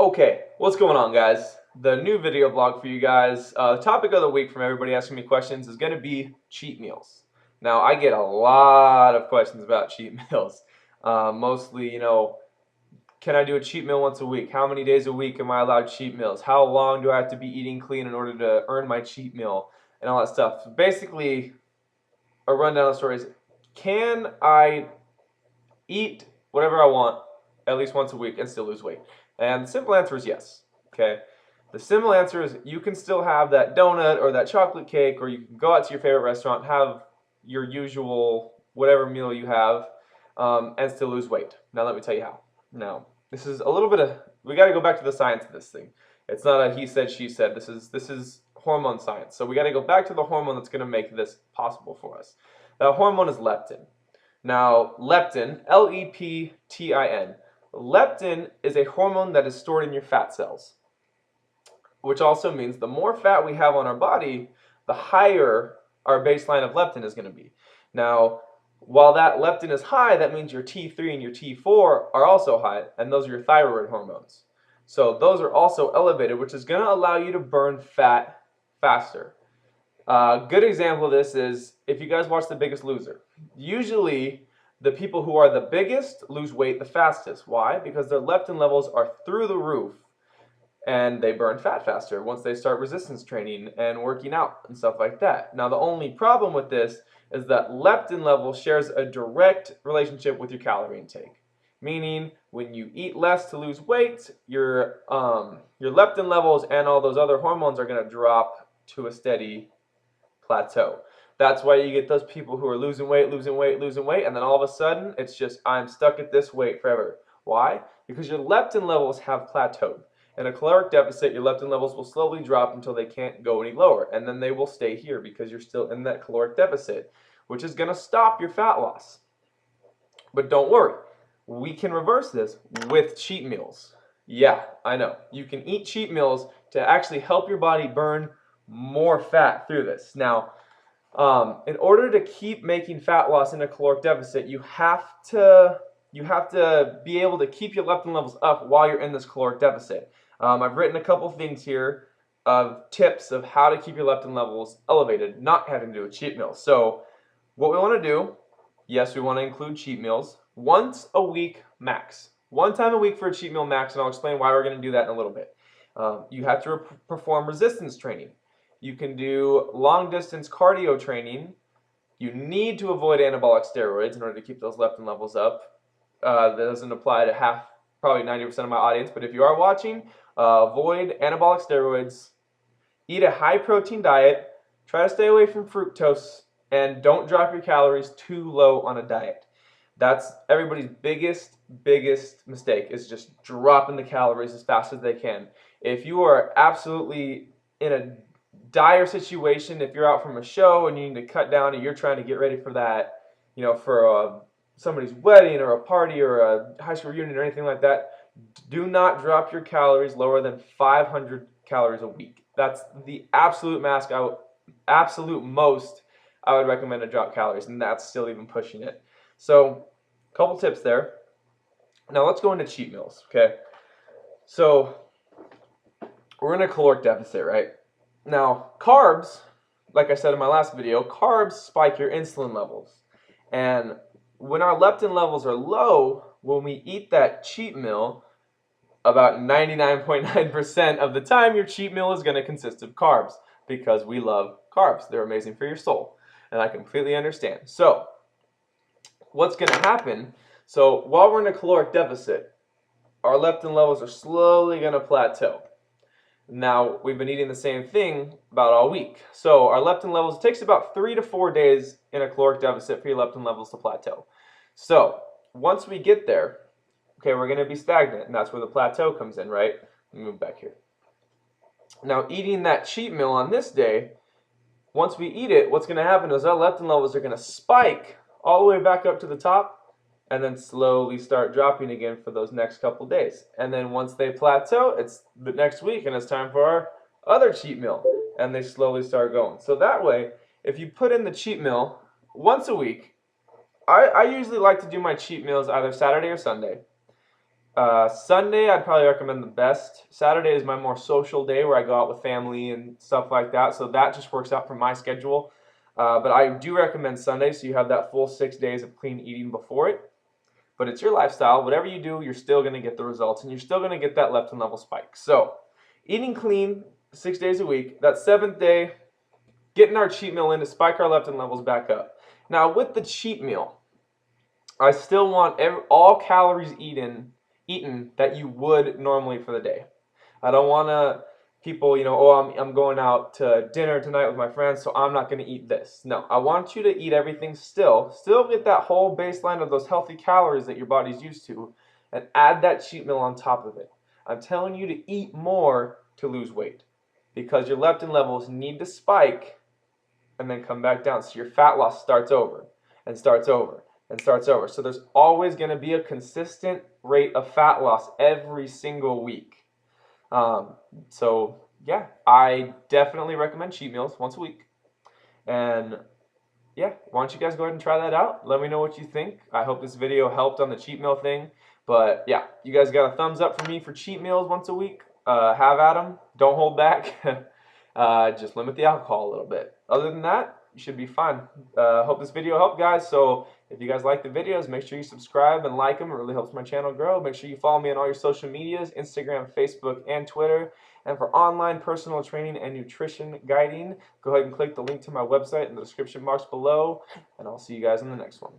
Okay, what's going on, guys? The new video vlog for you guys. The topic of the week from everybody asking me questions is going to be cheat meals. Now, I get a lot of questions about cheat meals. Mostly, can I do a cheat meal once a week? How many days a week am I allowed cheat meals? How long do I have to be eating clean in order to earn my cheat meal? And all that stuff. Basically, a rundown of stories. Can I eat whatever I want at least once a week and still lose weight? And the simple answer is yes. Okay. The simple answer is you can still have that donut or that chocolate cake, or you can go out to your favorite restaurant, have your usual whatever meal you have, and still lose weight. Now let me tell you how. Now this is a little bit of we got to go back to the science of this thing. It's not a he said she said. This is hormone science. So we got to go back to the hormone that's going to make this possible for us. That hormone is leptin. Now, leptin, L-E-P-T-I-N, leptin is a hormone that is stored in your fat cells, which also means the more fat we have on our body, the higher our baseline of leptin is going to be. Now, while that leptin is high, that means your T3 and your T4 are also high, and those are your thyroid hormones. So those are also elevated, which is going to allow you to burn fat faster. A good example of this is if you guys watch The Biggest Loser. Usually, the people who are the biggest lose weight the fastest. Why? Because their leptin levels are through the roof and they burn fat faster once they start resistance training and working out and stuff like that. Now, the only problem with this is that leptin level shares a direct relationship with your calorie intake. Meaning, when you eat less to lose weight, your leptin levels and all those other hormones are going to drop to a steady plateau. That's why you get those people who are losing weight, and then all of a sudden, it's just, I'm stuck at this weight forever. Why? Because your leptin levels have plateaued. In a caloric deficit, your leptin levels will slowly drop until they can't go any lower, and then they will stay here because you're still in that caloric deficit, which is going to stop your fat loss. But don't worry, we can reverse this with cheat meals. Yeah, I know. You can eat cheat meals to actually help your body burn more fat through this. Now, in order to keep making fat loss in a caloric deficit, you have to be able to keep your leptin levels up while you're in this caloric deficit. I've written a couple things here of tips of how to keep your leptin levels elevated, not having to do a cheat meal. So what we want to do, yes, we want to include cheat meals once a week max. One time a week for a cheat meal max, and I'll explain why we're going to do that in a little bit. You have to perform resistance training. You can do long-distance cardio training. You need to avoid anabolic steroids in order to keep those leptin levels up. That doesn't apply to probably 90% of my audience, but if you are watching, avoid anabolic steroids, eat a high-protein diet, try to stay away from fructose, and don't drop your calories too low on a diet. That's everybody's biggest mistake, is just dropping the calories as fast as they can. If you are absolutely in a dire situation, if you're out from a show and you need to cut down and you're trying to get ready for that, for somebody's wedding or a party or a high school reunion or anything like that, do not drop your calories lower than 500 calories a week. That's the absolute most I would recommend to drop calories, and that's still even pushing it. So, a couple tips there. Now let's go into cheat meals, okay? So, we're in a caloric deficit, right? Now, carbs, like I said in my last video, carbs spike your insulin levels. And when our leptin levels are low, when we eat that cheat meal, about 99.9% of the time, your cheat meal is going to consist of carbs because we love carbs. They're amazing for your soul. And I completely understand. So, what's going to happen? So, while we're in a caloric deficit, our leptin levels are slowly going to plateau. Now, we've been eating the same thing about all week. So our leptin levels, it takes about 3 to 4 days in a caloric deficit for your leptin levels to plateau. So once we get there, okay, we're going to be stagnant, and that's where the plateau comes in, right? Let me move back here. Now, eating that cheat meal on this day, once we eat it, what's going to happen is our leptin levels are going to spike all the way back up to the top, and then slowly start dropping again for those next couple days. And then once they plateau, it's the next week, and it's time for our other cheat meal, and they slowly start going. So that way, if you put in the cheat meal once a week, I usually like to do my cheat meals either Saturday or Sunday. Sunday, I'd probably recommend the best. Saturday is my more social day where I go out with family and stuff like that, so that just works out for my schedule. But I do recommend Sunday, so you have that full 6 days of clean eating before it. But it's your lifestyle. Whatever you do, you're still going to get the results, and you're still going to get that leptin level spike. So, eating clean 6 days a week. That seventh day, getting our cheat meal in to spike our leptin levels back up. Now, with the cheat meal, I still want all calories eaten that you would normally for the day. I don't want to people, oh, I'm going out to dinner tonight with my friends, so I'm not going to eat this. No, I want you to eat everything still get that whole baseline of those healthy calories that your body's used to, and add that cheat meal on top of it. I'm telling you to eat more to lose weight because your leptin levels need to spike and then come back down. So your fat loss starts over and starts over and starts over. So there's always going to be a consistent rate of fat loss every single week. So yeah, I definitely recommend cheat meals once a week. And yeah, why don't you guys go ahead and try that out? Let me know what you think. I hope this video helped on the cheat meal thing. But yeah, you guys got a thumbs up for me for cheat meals once a week. Have at them. Don't hold back. Just limit the alcohol a little bit. Other than that, you should be fine. Hope this video helped, guys. So if you guys like the videos, make sure you subscribe and like them. It really helps my channel grow. Make sure you follow me on all your social medias, Instagram, Facebook, and Twitter. And for online personal training and nutrition guiding, go ahead and click the link to my website in the description box below. And I'll see you guys in the next one.